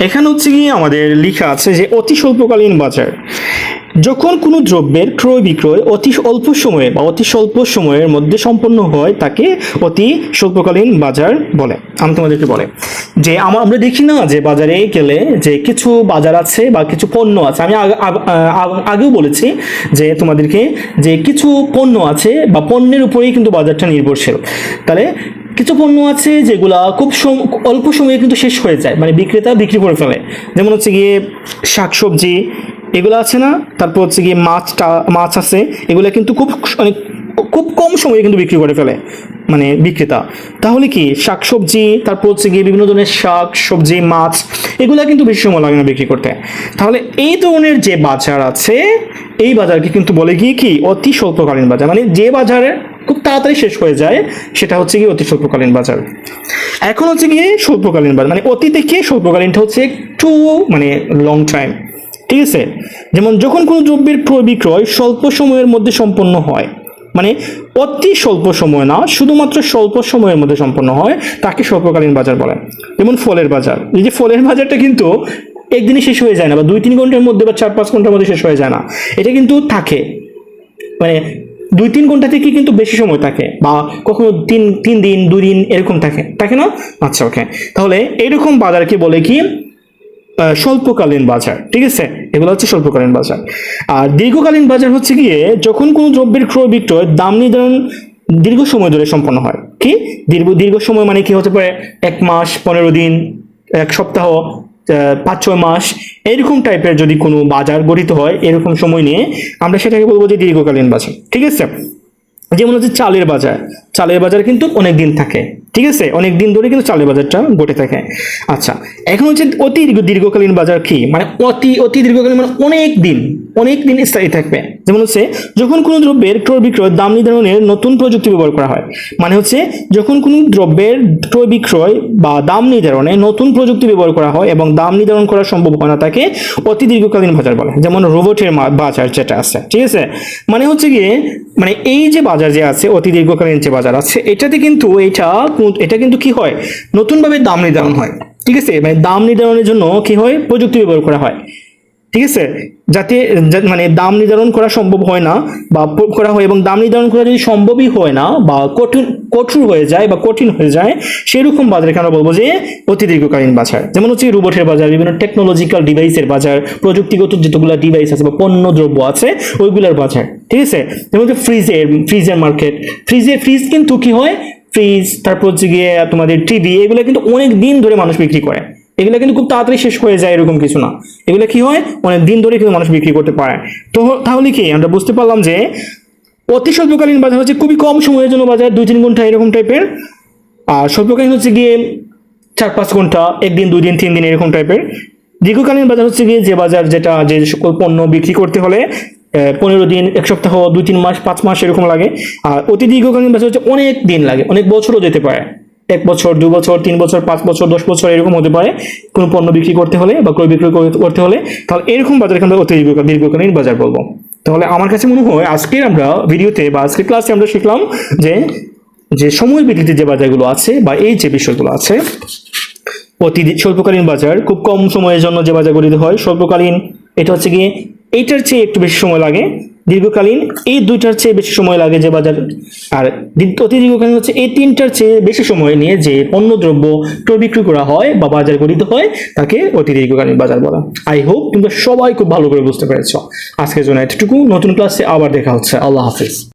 এখানে হচ্ছে গিয়ে আমাদের লেখা আছে যে অতি স্বল্পকালীন বাজার, যখন কোনো দ্রব্যের ক্রয় বিক্রয় অতি অল্প সময়ে বা অতি স্বল্প সময়ের মধ্যে সম্পন্ন হয় তাকে অতি স্বল্পকালীন বাজার বলে। আমি তোমাদেরকে বলে যে আমরা দেখি না যে বাজারে গেলে যে কিছু বাজার আছে বা কিছু পণ্য আছে, আমি আগেও বলেছি যে তোমাদেরকে যে কিছু পণ্য আছে বা পণ্যের উপরেই কিন্তু বাজারটা নির্ভরশীল। তাহলে কিছু পণ্য আছে যেগুলা খুব অল্প সময়ে কিন্তু শেষ হয়ে যায়, মানে বিক্রেতা বিক্রি করে ফেলে। যেমন হচ্ছে গিয়ে শাকসবজি এগুলো আছে না, তারপর হচ্ছে গিয়ে মাছ আছে, এগুলো কিন্তু খুব কম সময়ে কিন্তু বিক্রি করে ফেলে মানে বিক্রেতা। তাহলে কি শাকসবজি, তারপর হচ্ছে গিয়ে বিভিন্ন ধরনের শাক সবজি মাছ, এগুলা কিন্তু বেশি সময় লাগে না বিক্রি করতে। তাহলে এই ধরনের যে বাজার আছে এই বাজারকে কিন্তু বলে গিয়ে কি অতি স্বল্পকালীন বাজার, মানে যে বাজারে খুব তাড়াতাড়ি শেষ হয়ে যায় সেটা হচ্ছে গিয়ে অতি স্বল্পকালীন বাজার। এখন হচ্ছে গিয়ে স্বল্পকালীন বাজার, মানে অতি থেকে স্বল্পকালীনটা হচ্ছে একটু মানে লং টাইম, ঠিক আছে। যেমন যখন কোনো দ্রব্যের ক্রয় বিক্রয় স্বল্প সময়ের মধ্যে সম্পন্ন হয়, মানে অতি স্বল্প সময় না, শুধুমাত্র স্বল্প সময়ের মধ্যে সম্পন্ন হয় তাকে স্বল্পকালীন বাজার বলে। যেমন ফলের বাজার, এই যে ফলের বাজারটা কিন্তু একদিনে শেষ হয়ে যায় না, বা 2-3 ঘন্টার মধ্যে বা 4-5 ঘন্টার মধ্যে শেষ হয়ে যায় না, এটা কিন্তু থাকে মানে 2-3 ঘন্টা থেকে কিন্তু বেশি সময় থাকে, বা কখনো 3 দিন 2 দিন এরকম থাকে না। আচ্ছা ওকে, তাহলে এরকম বাজারকে বলে কি স্বল্পকালীন বাজার, ঠিক আছে। এগুলো হচ্ছে স্বল্পকালীন বাজার। আর দীর্ঘকালীন বাজার হচ্ছে গিয়ে যখন কোনো দ্রব্যের ক্রয় বিক্রয় দাম নির্ধারণ দীর্ঘ সময় ধরে সম্পন্ন হয়। কি দীর্ঘ সময় মানে কি হতে পারে 1 মাস, 15 দিন, 1 সপ্তাহ, 5-6 মাস, এরকম টাইপের যদি কোনো বাজার গঠিত হয় এরকম সময় নিয়ে আমরা সেটাকে বলবো যে দীর্ঘকালীন বাজার, ঠিক আছে। যেমন হচ্ছে চালের বাজার কিন্তু অনেক দিন থাকে, ঠিক আছে, অনেক দিন ধরে কিন্তু চালের বাজারটা ঘটে থাকে। আচ্ছা, এখন হচ্ছে অতি দীর্ঘকালীন বাজার কি, মানে অতি দীর্ঘকালীন মানে অনেক দিন স্থায়ী থাকবে। যেমন হচ্ছে যখন কোনো দ্রব্যের ক্রয় বিক্রয় দাম নির্ধারণের নতুন প্রযুক্তি ব্যবহার করা হয়, মানে হচ্ছে যখন কোনো দ্রব্যের ক্রয় বিক্রয় বা দাম নির্ধারণে নতুন প্রযুক্তি ব্যবহার করা হয় এবং দাম নির্ধারণ করা সম্ভব হয় না তাকে অতি দীর্ঘকালীন বাজার বলে। যেমন রোবটের বাজার যেটা আছে, ঠিক আছে, মানে হচ্ছে গিয়ে মানে এই যে বাজার যে আছে অতি দীর্ঘকালীন যে বাজার আছে এটাতে কিন্তু এটা কিন্তু কি হয়, নতুনভাবে দাম নির্ধারণ হয়, ঠিক আছে। মানে দাম নির্ধারণের জন্য কি হয়, প্রযুক্তি ব্যবহার করা হয়, ঠিক আছে, যাতে মানে দাম নির্ধারণ করা সম্ভব হয় না বা করা হয়, এবং দাম নির্ধারণ করা যদি সম্ভবই হয় না বা কঠোর হয়ে যায় বা কঠিন হয়ে যায়, সেরকম বাজারকে আমরা বলবো যে অতি দীর্ঘকালীন বাজার। যেমন হচ্ছে রোবটের বাজার, বিভিন্ন টেকনোলজিক্যাল ডিভাইসের বাজার, প্রযুক্তিগত যতগুলো ডিভাইস আছে বা পণ্য দ্রব্য আছে ওইগুলোর বাজার, ঠিক আছে। যেমন হচ্ছে ফ্রিজের মার্কেট, ফ্রিজ কিন্তু কি হয়, ফ্রিজ, তারপর হচ্ছে গিয়ে তোমাদের টিভি, এগুলো কিন্তু অনেক দিন ধরে মানুষ বিক্রি করে, এগুলো কিন্তু খুব তাড়াতাড়ি শেষ হয়ে যায় এরকম কিছু না, এগুলো কি হয় অনেক দিন ধরে কিন্তু মানুষ বিক্রি করতে পারে। তো তাহলে কি আমরা বুঝতে পারলাম যে অতি স্বল্পকালীন বাজার হচ্ছে খুবই কম সময়ের জন্য বাজার, 2-3 ঘন্টা এরকম টাইপের। আর স্বল্পকালীন হচ্ছে গিয়ে 4-5 ঘন্টা, 1 দিন 2 দিন 3 দিন এরকম টাইপের। দীর্ঘকালীন বাজার হচ্ছে গিয়ে যে বাজার যে সকল পণ্য বিক্রি করতে হলে 15 দিন, 1 সপ্তাহ, 2-3 মাস, 5 মাস এরকম লাগে। আর অতি দীর্ঘকালীন বাজার হচ্ছে অনেক দিন লাগে, অনেক বছরও যেতে পারে, 1 বছর, 2 বছর, 3 বছর, 5 বছর, 10 বছর এরকম হতে পারে কোনো পণ্য বিক্রি করতে হলে বা ক্রয় বিক্রয় করতে হলে। তাহলে এরকম বাজারকে আমরা অতি দীর্ঘকালীন বাজার বলবো। তাহলে আমার কাছে মনে হয় আজকের আমরা ভিডিওতে বা আজকের ক্লাসে আমরা শিখলাম যে সময়ের ভিত্তিতে যে বাজারগুলো আছে বা এই যে বিষয়গুলো আছে, অতি স্বল্পকালীন বাজার খুব কম সময়ের জন্য যে বাজার গঠিত হয়, স্বল্পকালীন এটা হচ্ছে গিয়ে এইটার চেয়ে একটু বেশি সময় লাগে, দীর্ঘকালীন এই দুইটার চেয়ে বেশি সময় লাগে যে বাজার, আর অতি দীর্ঘকালীন হচ্ছে এই 3টার চেয়ে বেশি সময় নিয়ে যে পণ্য দ্রব্য ক্রয় বিক্রয় করা হয় বা বাজার গঠিত হয় তাকে অতি দীর্ঘকালীন বাজার বলা। আই হোপ তোমরা সবাই খুব ভালো করে বুঝতে পেরেছো। আজকের জন্য এতটুকু, নতুন ক্লাসে আবার দেখা হচ্ছে। আল্লাহ হাফিজ।